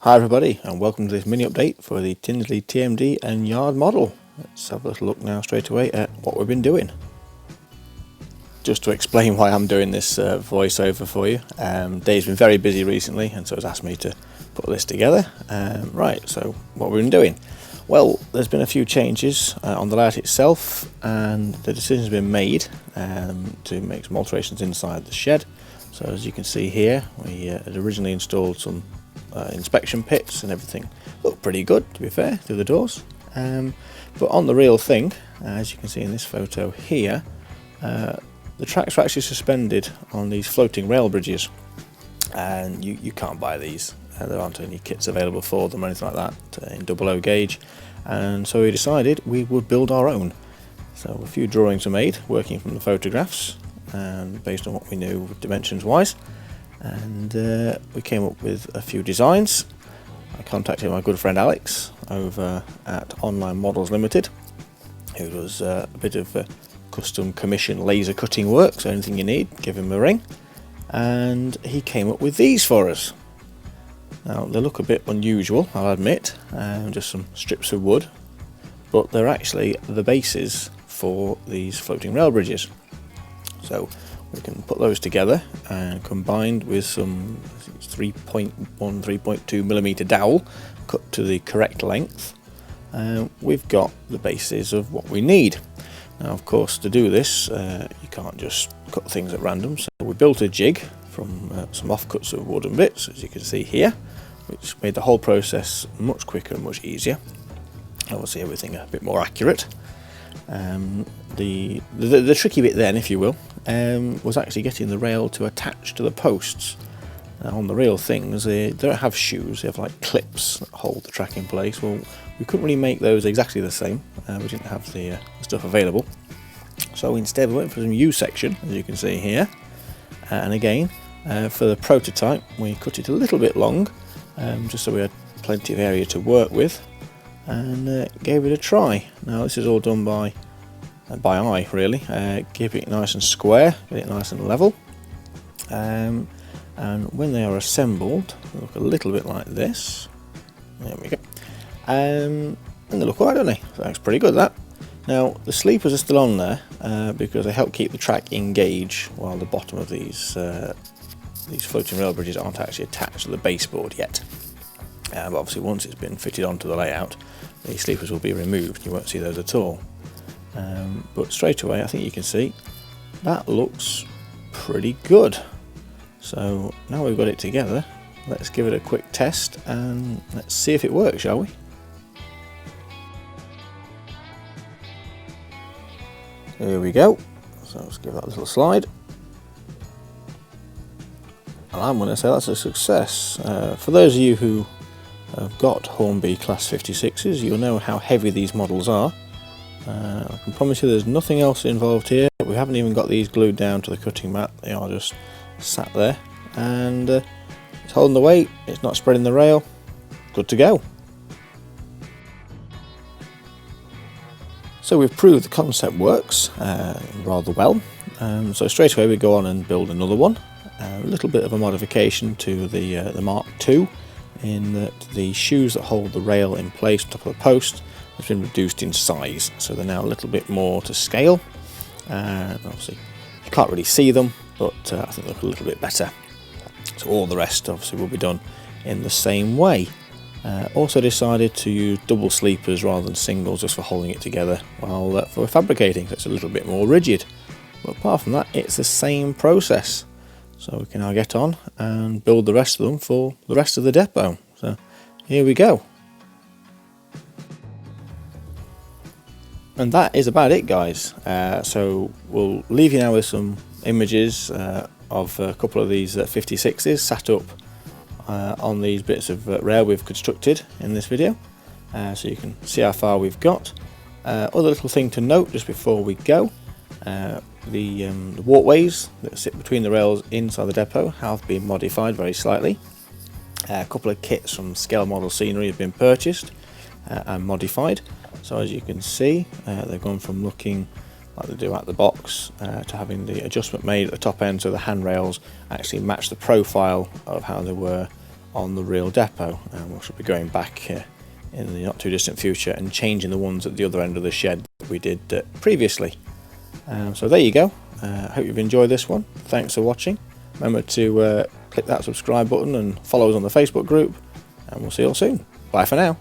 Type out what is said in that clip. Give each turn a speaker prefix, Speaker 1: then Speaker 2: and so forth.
Speaker 1: Hi everybody, and welcome to this mini update for the Tinsley TMD and Yard Model. Let's have a little look now straight away at what we've been doing. Just to explain why I'm doing this voiceover for you, Dave's been very busy recently and so has asked me to put this together. Right, so what we've been doing? Well, there's been a few changes on the layout itself, and the decision's been made to make some alterations inside the shed. So as you can see here, we had originally installed some inspection pits and everything looked pretty good, to be fair, through the doors, but on the real thing, as you can see in this photo here, the tracks are actually suspended on these floating rail bridges, and you can't buy these. There aren't any kits available for them or anything like that in 00 gauge, and so we decided we would build our own. So a few drawings were made working from the photographs and based on what we knew dimensions wise, and we came up with a few designs. I contacted my good friend Alex over at OnlineModelsltd, who does a bit of custom commission laser cutting work, so anything you need, give him a ring, and he came up with these for us. Now they look a bit unusual, I'll admit, just some strips of wood, but they're actually the bases for these floating rail bridges. So we can put those together and combined with some 3.2mm dowel cut to the correct length, we've got the basis of what we need. Now of course, to do this you can't just cut things at random, so we built a jig from some offcuts of wooden bits, as you can see here, which made the whole process much quicker and much easier. Obviously everything a bit more accurate. The tricky bit then, if you will, was actually getting the rail to attach to the posts. Now, on the real things, they don't have shoes, they have like clips that hold the track in place. Well, we couldn't really make those exactly the same, we didn't have the stuff available. So instead we went for some U-section, as you can see here, and again, for the prototype we cut it a little bit long, just so we had plenty of area to work with, and gave it a try. Now this is all done by eye, really, keeping it nice and square, get it nice and level, and when they are assembled they look a little bit like this. There we go, and they look alright, don't they? So that's pretty good, that. Now the sleepers are still on there because they help keep the track in gauge while the bottom of these floating rail bridges aren't actually attached to the baseboard yet. But obviously once it's been fitted onto the layout, the sleepers will be removed, you won't see those at all. But straight away I think you can see that looks pretty good. So now we've got it together, let's give it a quick test and let's see if it works, shall we? Here we go, so let's give that a little slide. And I'm going to say that's a success. For those of you who have got Hornby Class 56s, you'll know how heavy these models are. I can promise you there's nothing else involved here. We haven't even got these glued down to the cutting mat, they are just sat there, and it's holding the weight, it's not spreading the rail, good to go. So we've proved the concept works rather well, so straight away we go on and build another one. A little bit of a modification to the Mark II, in that the shoes that hold the rail in place on top of the post has been reduced in size, so they're now a little bit more to scale, and obviously you can't really see them, but I think they look a little bit better. So all the rest obviously will be done in the same way. Also decided to use double sleepers rather than singles, just for holding it together while for fabricating, so it's a little bit more rigid, but apart from that it's the same process. So we can now get on and build the rest of them for the rest of the depot. So here we go. And that is about it, guys. So we'll leave you now with some images of a couple of these 56s sat up on these bits of rail we've constructed in this video, so you can see how far we've got. Other little thing to note just before we go, the walkways that sit between the rails inside the depot have been modified very slightly. A couple of kits from Scale Model Scenery have been purchased and modified, so as you can see they've gone from looking like they do at the box to having the adjustment made at the top end so the handrails actually match the profile of how they were on the real depot, and we should be going back in the not too distant future and changing the ones at the other end of the shed that we did previously. So there you go. I hope you've enjoyed this one. Thanks for watching. Remember to click that subscribe button and follow us on the Facebook group, and we'll see you all soon. Bye for now.